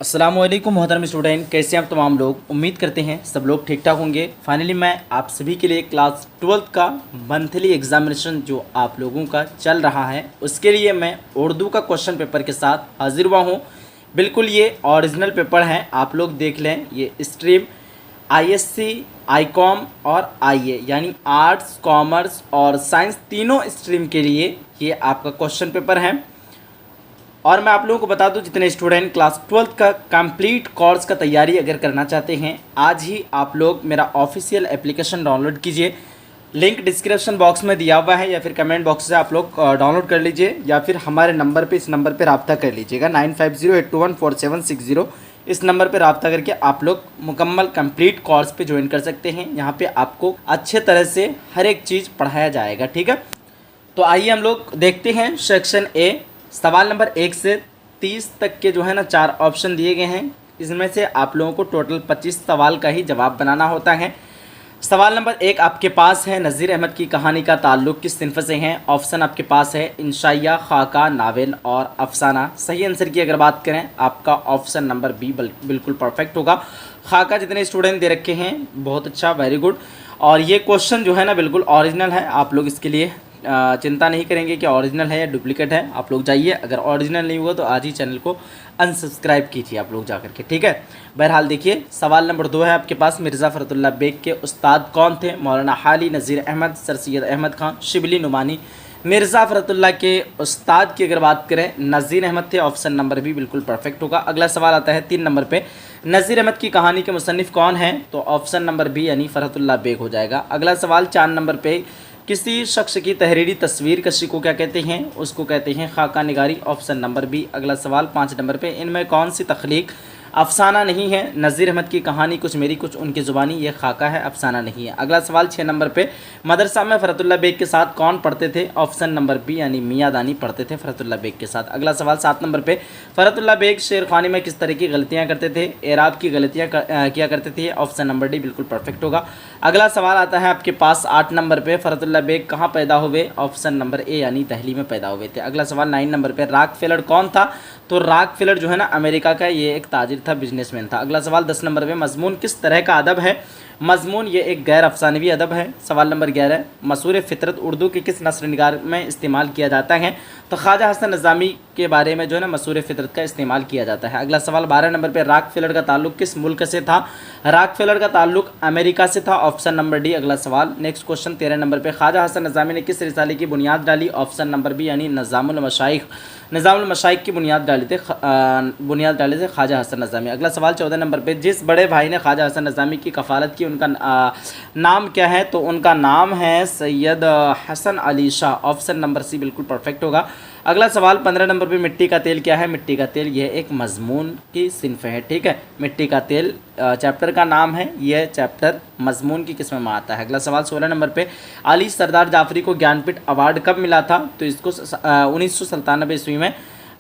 अस्सलाम वालेकुम मोहतरम स्टूडेंट, कैसे हैं आप तमाम लोग। उम्मीद करते हैं सब लोग ठीक ठाक होंगे। फाइनली मैं आप सभी के लिए क्लास 12th का मंथली एग्जामिनेशन जो आप लोगों का चल रहा है उसके लिए मैं उर्दू का क्वेश्चन पेपर के साथ हाजिर हुआ हूँ। बिल्कुल ये ओरिजिनल पेपर है, आप लोग देख लें। ये स्ट्रीम आईएससी, आईकॉम और आईए यानी आर्ट्स, कॉमर्स और साइंस तीनों स्ट्रीम के लिए ये आपका क्वेश्चन पेपर है। और मैं आप लोगों को बता दूं, जितने स्टूडेंट क्लास 12th का कंप्लीट कोर्स का तैयारी अगर करना चाहते हैं, आज ही आप लोग मेरा ऑफिशियल एप्लीकेशन डाउनलोड कीजिए। लिंक डिस्क्रिप्शन बॉक्स में दिया हुआ है या फिर कमेंट बॉक्स से आप लोग डाउनलोड कर लीजिए, या फिर हमारे नंबर पे, इस नंबर पे रब्ता कर लीजिएगा 9508214760। इस नंबर पे रब्ता करके आप लोग मुकम्मल कंप्लीट कोर्स पे ज्वाइन कर सकते हैं। यहाँ पे आपको अच्छे तरह से हर एक चीज़ पढ़ाया जाएगा, ठीक है। तो आइए हम लोग देखते हैं सेक्शन ए। सवाल नंबर 1 से 30 तक के जो है ना 4 ऑप्शन दिए गए हैं। इसमें से आप लोगों को टोटल 25 सवाल का ही जवाब बनाना होता है। सवाल नंबर 1 आपके पास है, नज़ीर अहमद की कहानी का ताल्लुक़ किस सिनफ से है। ऑप्शन आपके पास है इंशाइया, खाका, नावल और अफसाना। सही आंसर की अगर बात करें, आपका ऑप्शन नंबर बी बिल्कुल परफेक्ट होगा। खाका जितने स्टूडेंट दे रखे हैं, बहुत अच्छा, वेरी गुड। और ये क्वेश्चन जो है ना बिल्कुल ओरिजिनल है, आप लोग इसके लिए चिंता नहीं करेंगे कि ओरिजिनल है या डुप्लीकेट है। आप लोग जाइए, अगर ओरिजिनल नहीं हुआ तो आज ही चैनल को अनसब्सक्राइब कीजिए आप लोग जा करके, ठीक है। बहरहाल देखिए, सवाल नंबर 2 है आपके पास, मिर्ज़ा फ़रतुल्लाह बेग के उस्ताद कौन थे। मौलाना हाली, नज़ीर अहमद, सर सैयद अहमद खान, शिबली नुमानी। मिर्ज़ा फ़रतुल्लाह के उस्ताद की अगर बात करें, नज़ीर अहमद थे। ऑप्शन नंबर भी बिल्कुल परफेक्ट होगा। अगला सवाल आता है 3 नंबर पे, नज़ीर अहमद की कहानी के मुसन्निफ़ कौन है। तो ऑप्शन नंबर बी यानी फ़रतुल्लाह बेग हो जाएगा। अगला सवाल 4 नंबर पे, किसी शख्स की तहरीरी तस्वीर कशी को क्या कहते हैं। उसको कहते हैं खाका निगारी। Option number B. अगला सवाल 5 नंबर पे, इनमें कौन सी तख्लीक अफसाना नहीं है। नज़ीर अहमद की कहानी कुछ मेरी कुछ उनकी ज़ुबानी, ये खाका है, अफसाना नहीं है। अगला सवाल 6 नंबर पे, मदरसा में फ़रतुल्लाह बेग के साथ कौन पढ़ते थे। ऑप्शन नंबर बी यानी मियाँ दानी पढ़ते थे फ़रतुल्लाह बेग के साथ। अगला सवाल 7 नंबर पे, फ़रतुल्लाह बेग शेर खानी में किस तरह की गलतियाँ करते थे। एराब की गलतियाँ किया करते थे। ऑप्शन नंबर डी बिल्कुल परफेक्ट होगा। अगला सवाल आता है आपके पास 8 नंबर पे, फ़रतुल्लाह बेग कहाँ पैदा हुए। ऑप्शन नंबर ए यानी दहली में पैदा हुए थे। अगला सवाल 9 नंबर पे, रॉकफेलर कौन था। तो रॉकफेलर जो है ना अमेरिका का ये एक ताजिर था, बिजनेसमैन था। अगला सवाल 10 नंबर पे, मजमून किस तरह का अदब है। मजमून ये एक गैर अफसानवी अदब है। सवाल नंबर 11, मसूर फ़ितरत उर्दू के किस नस्र निगार में इस्तेमाल किया जाता है। तो ख्वाजा हसन नज़ामी के बारे में जो है ना मसूर फ़ितरत का इस्तेमाल किया जाता है। अगला सवाल 12 नंबर पे, रॉकफेलर का ताल्लुक़ किस मुल्क से था। रॉकफेलर का ताल्लुक़ अमेरिका से था। Option number D. अगला सवाल नेक्स्ट क्वेश्चन 13 नंबर पे, ख्वाजा हसन नज़ामी ने किस रिसाले की बुनियाद डाली। ऑप्शन नंबर बी यानी निज़ामुल मशाइख। निज़ामुल मशाइख की बुनियाद डाले थे ख्वाजा हसन नज़ामी। अगला सवाल 14 नंबर पे, जिस बड़े भाई ने ख्वाजा हसन नज़ामी की कफ़ालत की उनका नाम क्या है। तो उनका नाम है Syed Hasan Ali Shah. Option number C बिल्कुल परफेक्ट होगा। अगला सवाल 15 नंबर पे, मिट्टी का तेल क्या है। मिट्टी का तेल यह एक मजमून की सिनफ है, ठीक है। मिट्टी का तेल चैप्टर का नाम है, यह चैप्टर मजमून की किस्म में आता है। अगला सवाल 16 नंबर पे, अली सरदार जाफरी को ज्ञानपीठ अवार्ड कब मिला था। तो इसको 1997 ईस्वी में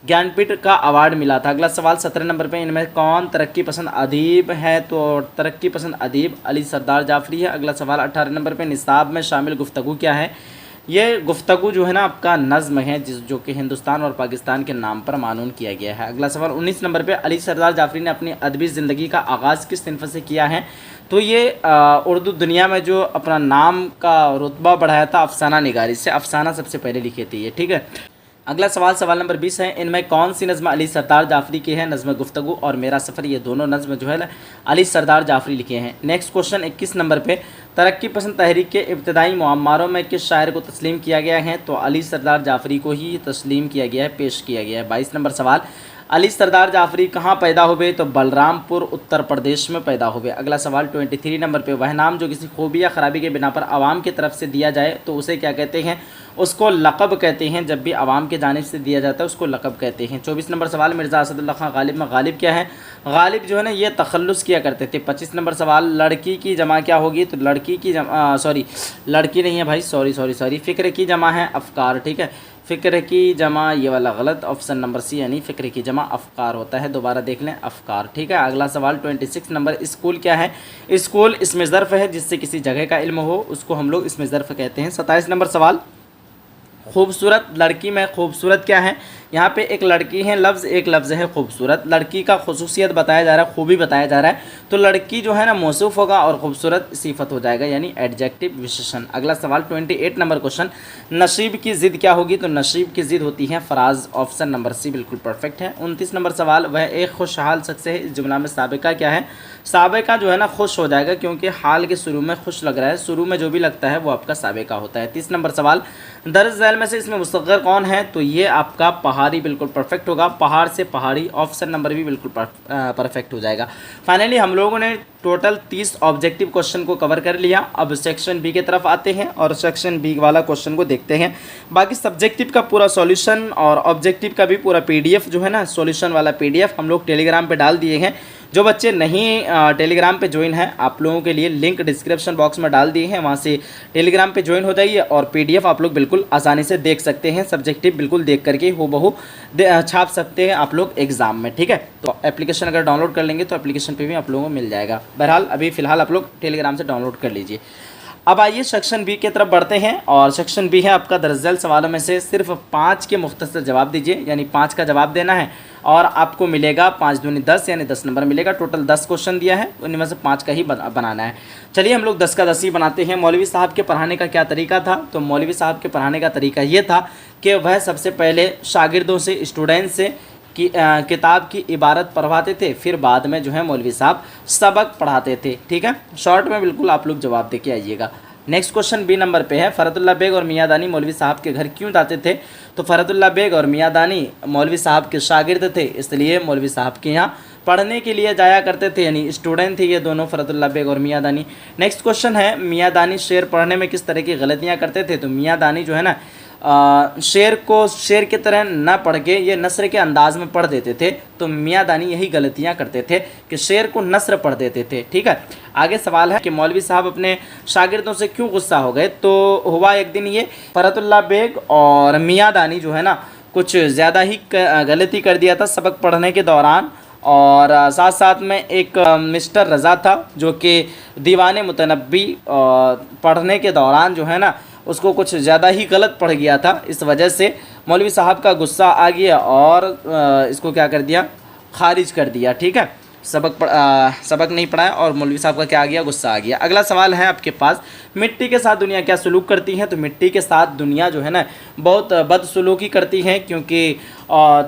ज्ञानपीठ का अवार्ड मिला था। अगला सवाल 17 नंबर पे, इनमें कौन तरक्की पसंद अदीब है। तो तरक्की पसंद अदीब अली सरदार जाफरी है। अगला सवाल 18 नंबर पे, निसाब में शामिल गुफ्तगू क्या है। ये गुफ्तगू जो है ना आपका नज़्म है, जो कि हिंदुस्तान और पाकिस्तान के नाम पर मानून किया गया है। अगला सवाल 19 नंबर पे, अली सरदार जाफरी ने अपनी अदबी ज़िंदगी का आगाज़ किस सिनफ से किया है। तो ये उर्दू दुनिया में जो अपना नाम का रुतबा बढ़ाया था अफसाना निगारी से। अफसाना सबसे पहले लिखे थे ये, ठीक है। अगला सवाल सवाल नंबर 20 है, इनमें कौन सी नज़्म अली सरदार जाफरी की है। नज़्म गुफ्तगू और मेरा सफ़र, ये दोनों नज़्म जो है अली सरदार जाफरी लिखे हैं। नेक्स्ट क्वेश्चन 21 नंबर पे, तरक्की पसंद तहरीक के इब्तदाई मुअम्मारों में किस शायर को तस्लीम किया गया है। तो अली सरदार जाफरी को ही तस्लीम किया गया है, पेश किया गया है। 22 नंबर सवाल, अली सरदार जाफरी कहाँ पैदा हुए। तो बलरामपुर उत्तर प्रदेश में पैदा हुए। अगला सवाल 23 नंबर पे, वह नाम जो किसी खूबी या ख़राबी के बिना पर आवाम की तरफ से दिया जाए तो उसे क्या कहते हैं। उसको लक़ब कहते हैं। जब भी आवाम की जानिब से दिया जाता है उसको लक़ब कहते हैं। 24 नंबर सवाल, मिर्ज़ा असदुल्लाह खां गालिब में गालिब क्या है। गालिब जो है ना ये तखल्लुस किया करते थे। 25 नंबर सवाल, लड़की की जमा क्या होगी। तो लड़की की जमा लड़की नहीं है भाई, सॉरी फ़िक्र की जमा है अफ़कार, ठीक है। फ़िक्र की जमा ये वाला गलत। ऑप्शन नंबर सी यानी फ़िक्र की जमा अफ़कार होता है। दोबारा देख लें, अफ़कार, ठीक है। अगला सवाल 26 नंबर, स्कूल क्या है। स्कूल इसमें ज़र्फ़ है, जिससे किसी जगह का इल्म हो उसको हम लोग इसमें ज़र्फ़ कहते हैं। 27 नंबर सवाल, खूबसूरत लड़की में खूबसूरत क्या है। यहाँ पे एक लड़की है लफ्ज़, एक लफ्ज़ है खूबसूरत। लड़की का खुसूसियत बताया जा रहा है, खूबी बताया जा रहा है, तो लड़की जो है ना मौसूफ होगा और खूबसूरत सिफत हो जाएगा यानी एडजेक्टिव विशेषण। अगला सवाल 28 नंबर क्वेश्चन, नसीब की ज़िद क्या होगी? तो नसीब की ज़िद होती है फराज। ऑप्शन नंबर सी बिल्कुल परफेक्ट है। 29 नंबर सवाल, वह एक खुशहाल शख्स है, इस जुमला में साबिका क्या है? साबिका जो है ना खुश हो जाएगा क्योंकि हाल के शुरू में खुश लग रहा है, शुरू में जो भी लगता है वो आपका साबिका होता है। 30 नंबर सवाल, दर्ज झैल में से इसमें मुस्तक़र कौन है? तो ये आपका पहाड़ी बिल्कुल परफेक्ट होगा, पहाड़ से पहाड़ी। ऑप्शन नंबर भी बिल्कुल परफेक्ट हो जाएगा। फाइनली हम लोगों ने टोटल 30 ऑब्जेक्टिव क्वेश्चन को कवर कर लिया। अब सेक्शन बी की तरफ आते हैं और सेक्शन बी वाला क्वेश्चन को देखते हैं। बाकी सब्जेक्टिव का पूरा सॉल्यूशन और ऑब्जेक्टिव का भी पूरा पीडीएफ जो है ना, सॉल्यूशन वाला पीडीएफ हम लोग टेलीग्राम पे डाल दिए हैं। जो बच्चे नहीं टेलीग्राम पे ज्वाइन हैं, आप लोगों के लिए लिंक डिस्क्रिप्शन बॉक्स में डाल दिए हैं, वहाँ से टेलीग्राम पे ज्वाइन हो जाइए और पीडीएफ आप लोग बिल्कुल आसानी से देख सकते हैं। सब्जेक्टिव बिल्कुल देख करके हूबहू छाप सकते हैं आप लोग एग्जाम में, ठीक है। तो एप्लीकेशन अगर डाउनलोड कर लेंगे तो एप्लीकेशन पे भी आप लोगों को मिल जाएगा। बहरहाल अभी फ़िलहाल आप लोग टेलीग्राम से डाउनलोड कर लीजिए। अब आइए सेक्शन बी की तरफ बढ़ते हैं और सेक्शन बी है आपका दर्ज झैल सवालों में से सिर्फ 5 के मुख्तसर जवाब दीजिए, यानी 5 का जवाब देना है और आपको मिलेगा 5 दूनी 10 यानी 10 नंबर मिलेगा। टोटल 10 क्वेश्चन दिया है, उनमें से 5 का ही बनाना है। चलिए हम लोग 10 का 10 ही बनाते हैं। मौलवी साहब के पढ़ाने का क्या तरीका था? तो मौलवी साहब के पढ़ाने का तरीका ये था कि वह सबसे पहले शागिर्दों से, स्टूडेंट से किताब की इबारत पढ़वाते थे, फिर बाद में जो है मौलवी साहब सबक पढ़ाते थे, ठीक है। शॉर्ट में बिल्कुल आप लोग जवाब दे के आइएगा। नेक्स्ट क्वेश्चन बी नंबर पे है, फरहतुल्लाह बेग और मियाँ दानी मौलवी साहब के घर क्यों जाते थे? तो फरहतुल्लाह बेग और मियाँ दानी मौलवी साहब के शागिर्द थे, इसलिए मौलवी साहब के यहाँ पढ़ने के लिए जाया करते थे, यानी स्टूडेंट थे ये दोनों, फरहतुल्लाह बेग और मियाँ दानी। नेक्स्ट क्वेश्चन है, मियाँ दानी शेर पढ़ने में किस तरह की गलतियाँ करते थे? तो मियाँ दानी जो है ना शेर को शेर की तरह न पढ़ के ये नस्र के अंदाज में पढ़ देते थे, तो मियाँ दानी यही गलतियां करते थे कि शेर को नस्र पढ़ देते थे, ठीक है। आगे सवाल है कि मौलवी साहब अपने शागिर्दों से क्यों गुस्सा हो गए? तो हुआ एक दिन ये, फरहतुल्लाह बेग और मियाँ दानी जो है ना कुछ ज़्यादा ही गलती कर दिया था सबक पढ़ने के दौरान, और साथ साथ में एक मिस्टर रज़ा था जो कि दीवाने मुतनब्बी पढ़ने के दौरान जो है ना उसको कुछ ज़्यादा ही गलत पढ़ गया था। इस वजह से मौलवी साहब का गुस्सा आ गया और इसको क्या कर दिया, खारिज कर दिया, ठीक है। सबक नहीं पढ़ाया और मौलवी साहब का क्या आ गया, गुस्सा आ गया। अगला सवाल है आपके पास, मिट्टी के साथ दुनिया क्या सलूक करती है? तो मिट्टी के साथ दुनिया जो है ना बहुत बदसलूकी करती है, क्योंकि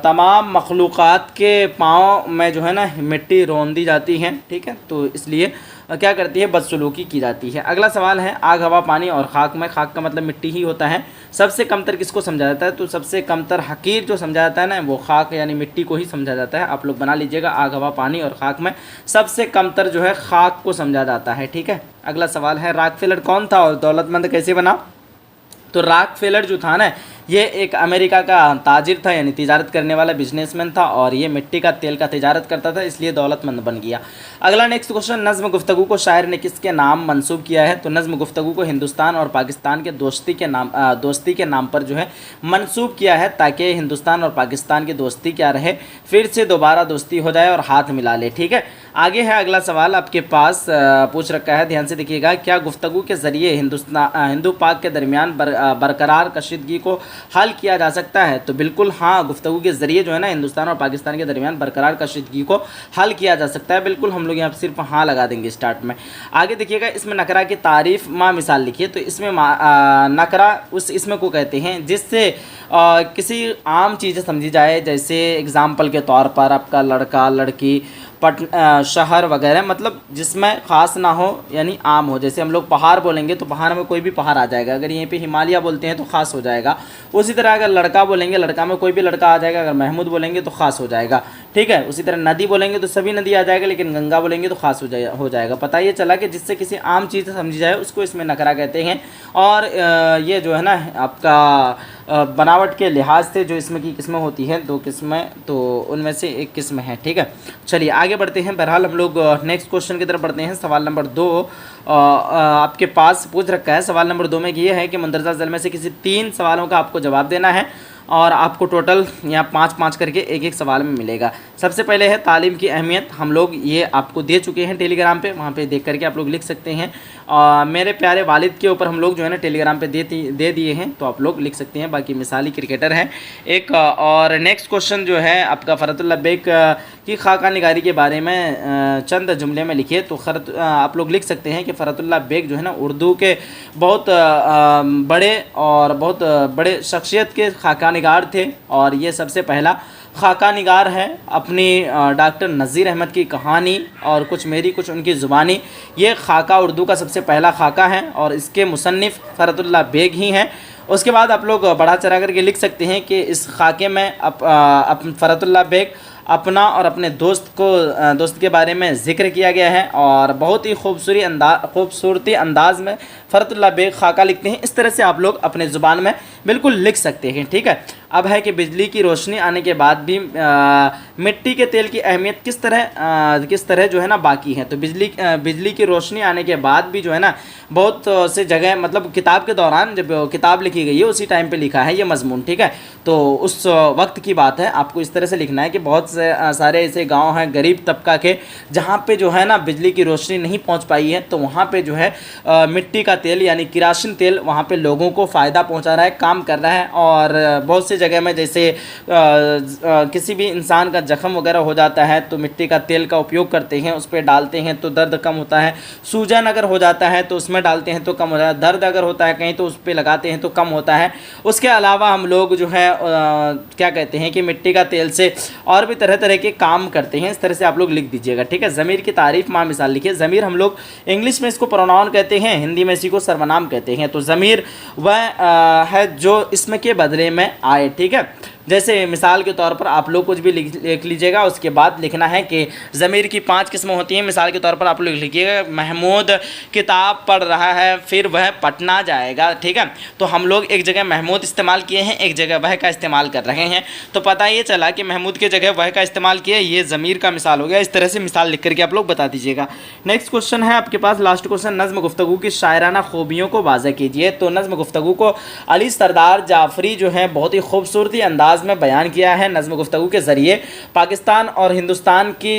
तमाम मखलूक़ात के पाँव में जो है ना मिट्टी रौंदी जाती है, ठीक है। तो इसलिए क्या करती है, बदसलूकी की जाती है। अगला सवाल है, आग हवा पानी और खाक में, खाक का मतलब मिट्टी ही होता है, सबसे कमतर किसको समझा जाता है? तो सबसे कमतर हकीर जो समझा जाता है ना वो खाक यानी मिट्टी को ही समझा जाता है। आप लोग बना लीजिएगा, आग हवा पानी और खाक में सबसे कमतर जो है खाक को समझा जाता है, ठीक है। अगला सवाल है, रॉकफेलर कौन था और दौलतमंद कैसे बना? तो रॉकफेलर जो था ना ये एक अमेरिका का ताजिर था, यानी तिजारत करने वाला बिजनेसमैन था, और ये मिट्टी का तेल का तिजारत करता था, इसलिए दौलतमंद बन गया। अगला नेक्स्ट क्वेश्चन, नज़्म गुफ्तगू को शायर ने किसके नाम मंसूब किया है? तो नज़्म गुफ्तगू को हिंदुस्तान और पाकिस्तान के दोस्ती के नाम पर जो है मंसूब किया है, ताकि हिंदुस्तान और पाकिस्तान की दोस्ती क्या रहे, फिर से दोबारा दोस्ती हो जाए और हाथ मिला ले, ठीक है। आगे है अगला सवाल आपके पास पूछ रखा है, ध्यान से देखिएगा, क्या गुफ्तगू के ज़रिए हिंदू पाक के दरमियान बरकरार कशीदगी को हल किया जा सकता है? तो बिल्कुल हाँ, गुफ्तगू के ज़रिए जो है ना हिंदुस्तान और पाकिस्तान के दरमियान बरकरार कशीदगी को हल किया जा सकता है। बिल्कुल हम लोग यहाँ पर सिर्फ हाँ लगा देंगे स्टार्ट में। आगे देखिएगा, इसमें नकरा की तारीफ़ माँ मिसाल लिखिए। तो इसमें नकरा उस इसमें को कहते हैं जिससे किसी आम चीज़ें समझी जाए, जैसे एग्ज़ाम्पल के तौर पर आपका लड़का लड़की शहर वगैरह, मतलब जिसमें ख़ास ना हो यानी आम हो। जैसे हम लोग पहाड़ बोलेंगे तो पहाड़ में कोई भी पहाड़ आ जाएगा, अगर यहीं पे हिमालय बोलते हैं तो ख़ास हो जाएगा। उसी तरह अगर लड़का बोलेंगे लड़का में कोई भी लड़का आ जाएगा, अगर महमूद बोलेंगे तो ख़ास हो जाएगा, ठीक है। उसी तरह नदी बोलेंगे तो सभी नदी आ जाएगा, लेकिन गंगा बोलेंगे तो ख़ास हो जाएगा। पता ये चला कि जिससे किसी आम चीज़ समझी जाए उसको इसमें नकरा कहते हैं। और ये जो है ना आपका बनावट के लिहाज से जो इसमें की किस्में होती हैं, 2 किस्में, तो उनमें से एक किस्म है, ठीक है। चलिए आगे बढ़ते हैं। बहरहाल हम लोग नेक्स्ट क्वेश्चन की तरफ बढ़ते हैं। सवाल नंबर 2 आपके पास पूछ रखा है। सवाल नंबर 2 में ये है कि मंदरजा ज़ैल में से किसी 3 सवालों का आपको जवाब देना है, और आपको टोटल यहाँ 5-5 करके एक सवाल में मिलेगा। सबसे पहले है तालीम की अहमियत। हम लोग ये आपको दे चुके हैं टेलीग्राम पे, वहाँ पे देख करके आप लोग लिख सकते हैं। मेरे प्यारे वालिद के ऊपर हम लोग जो है ना टेलीग्राम पे दे दिए हैं, तो आप लोग लिख सकते हैं। बाकी मिसाली क्रिकेटर हैं एक। और नेक्स्ट क्वेश्चन जो है आपका फ़रतुल्लाह बेग की खाका निगारी के बारे में चंद जुमले में लिखिए। तो आप लोग लिख सकते हैं कि फ़रतुल्लाह बेग जो है ना उर्दू के बहुत बड़े और बहुत बड़े शख्सियत के खाका निगार थे, और ये सबसे पहला खाका निगार है। अपनी डॉक्टर नज़ीर अहमद की कहानी और कुछ मेरी कुछ उनकी ज़ुबानी, ये खाका उर्दू का सबसे पहला खाका है और इसके मुसन्निफ़ फ़रतुल्लाह बेग ही हैं। उसके बाद आप लोग बढ़ा चढ़ा करके लिख सकते हैं कि इस खाके में फ़रतुल्लाह बेग अपना और अपने दोस्त के बारे में ज़िक्र किया गया है, और बहुत ही खूबसूरती अंदाज में फ़रतुल्लाह बेग खाका लिखते हैं। इस तरह से आप लोग अपने ज़ुबान में बिल्कुल लिख सकते हैं, ठीक है। अब है कि बिजली की रोशनी आने के बाद भी मिट्टी के तेल की अहमियत किस तरह जो है ना बाकी है। तो बिजली की रोशनी आने के बाद भी जो है ना बहुत से जगह, मतलब किताब के दौरान जब किताब लिखी गई है उसी टाइम पे लिखा है ये मजमून, ठीक है। तो उस वक्त की बात है, आपको इस तरह से लिखना है कि बहुत से सारे ऐसे गांव हैं गरीब तबका के जहां पे जो है ना बिजली की रोशनी नहीं पहुंच पाई है, तो वहां पे जो है मिट्टी का तेल यानी किरासिन तेल वहां पे लोगों को फ़ायदा पहुंचा रहा है, काम कर रहा है। और बहुत से जगह में जैसे किसी भी इंसान का जख्म वगैरह हो जाता है तो मिट्टी का तेल का उपयोग करते हैं, उस पर डालते हैं तो दर्द कम होता है। सूजन अगर हो जाता है तो उसमें डालते हैं तो कम हो जाता है। दर्द अगर होता है कहीं तो उस पर लगाते हैं तो कम होता है। उसके अलावा हम लोग जो है क्या कहते हैं कि मिट्टी का तेल से और भी तरह तरह के काम करते हैं। इस तरह से आप लोग लिख दीजिएगा, ठीक है। ज़मीर की तारीफ़ माँ मिसाल लिखिए। ज़मीर हम लोग इंग्लिश में इसको प्रोनाउन कहते हैं, हिंदी में इसी को सर्वनाम कहते हैं। तो ज़मीर वह है जो इसम के बदले में आए, ठीक है। जैसे मिसाल के तौर पर आप लोग कुछ भी लिख लीजिएगा, उसके बाद लिखना है कि ज़मीर की 5 किस्में होती हैं। मिसाल के तौर पर आप लोग लिखिएगा महमूद किताब पढ़ रहा है, फिर वह पटना जाएगा, ठीक है। तो हम लोग एक जगह महमूद इस्तेमाल किए हैं, एक जगह वह का इस्तेमाल कर रहे हैं, तो पता ये चला कि महमूद की जगह वह का इस्तेमाल किया, ये ज़मीर का मिसाल हो गया। इस तरह से मिसाल लिख करके आप लोग बता दीजिएगा। नेक्स्ट क्वेश्चन है आपके पास, लास्ट क्वेश्चन, नज़्म गुफ्तगू की शायराना खूबियों को वाज़ह कीजिए। तो नज़्म गुफ्तगू को अली सरदार जाफरी जो है बहुत ही खूबसूरती अंदाज में बयान किया है। नज़्म गुफ्तगू के ज़रिए पाकिस्तान और हिंदुस्तान की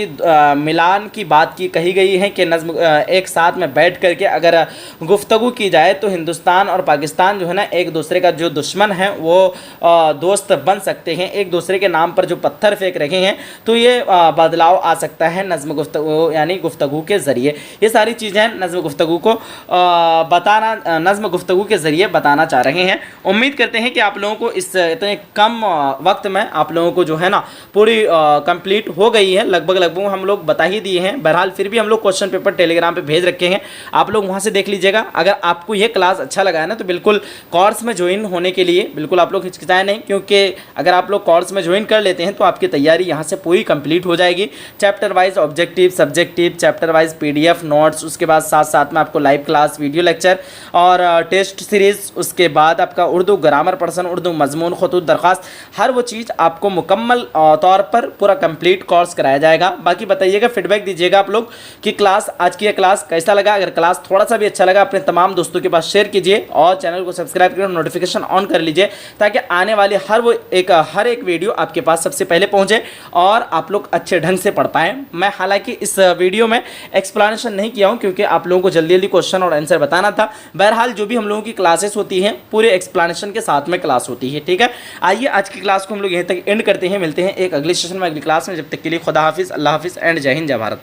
मिलान की बात कही गई है कि नज़्म एक साथ में बैठ करके अगर गुफ्तगू की जाए तो हिंदुस्तान और पाकिस्तान जो है ना एक दूसरे का जो दुश्मन है वो दोस्त बन सकते हैं। एक दूसरे के नाम पर जो पत्थर फेंक रहे हैं तो ये बदलाव आ सकता है नज़्म गुफ्तगू यानी गुफ्तगू के ज़रिए। ये सारी चीज़ें नज़्म गुफ्तगू को नज़्म गुफ्तगू के ज़रिए बताना चाह रहे हैं। उम्मीद करते हैं कि आप लोगों को इस इतने कम वक्त में आप लोगों को जो है ना पूरी कंप्लीट हो गई है, लगभग हम लोग बता ही दिए हैं। बहरहाल फिर भी हम लोग क्वेश्चन पेपर टेलीग्राम पे भेज रखे हैं, आप लोग वहां से देख लीजिएगा। अगर आपको ये क्लास अच्छा लगा है ना तो बिल्कुल कोर्स में ज्वाइन होने के लिए बिल्कुल आप लोग हिचकिचाएं नहीं, क्योंकि अगर आप लोग कोर्स में ज्वाइन कर लेते हैं तो आपकी तैयारी यहाँ से पूरी कंप्लीट हो जाएगी। Chapter wise objective, subjective, chapter wise PDF notes, उसके बाद साथ साथ में आपको लाइव क्लास, वीडियो लेक्चर और टेस्ट सीरीज़, उसके बाद आपका उर्दू ग्रामर पर्सन, उर्दू मजमून, खतूत दरख्वास्त, हर वो चीज़ आपको मुकम्मल तौर पर पूरा कंप्लीट कोर्स कराया जाएगा। बाकी बताइएगा, फीडबैक दीजिएगा आप लोग कि क्लास आज की क्लास कैसा लगा। अगर क्लास थोड़ा सा भी अच्छा लगा अपने तमाम दोस्तों के पास शेयर कीजिए और चैनल को सब्सक्राइब करके नोटिफिकेशन ऑन कर लीजिए, ताकि आने वाली हर एक वीडियो आपके पास सबसे पहले पहुंचे और आप लोग अच्छे ढंग से पढ़ पाएँ। मैं हालांकि इस वीडियो में एक्सप्लेनेशन नहीं किया हूँ क्योंकि आप लोगों को जल्दी जल्दी क्वेश्चन और आंसर बताना था। बहरहाल जो भी हम लोगों की क्लासेस होती हैं पूरे एक्सप्लेनेशन के साथ में क्लास होती है, ठीक है। आइए आज की क्लास को हम लोग यहीं तक एंड करते हैं। मिलते हैं एक अगले सेशन में, अगली क्लास में। जब तक के लिए खुदा हाफिज़, अल्लाह हाफिज़ एंड जय हिंद, जय भारत।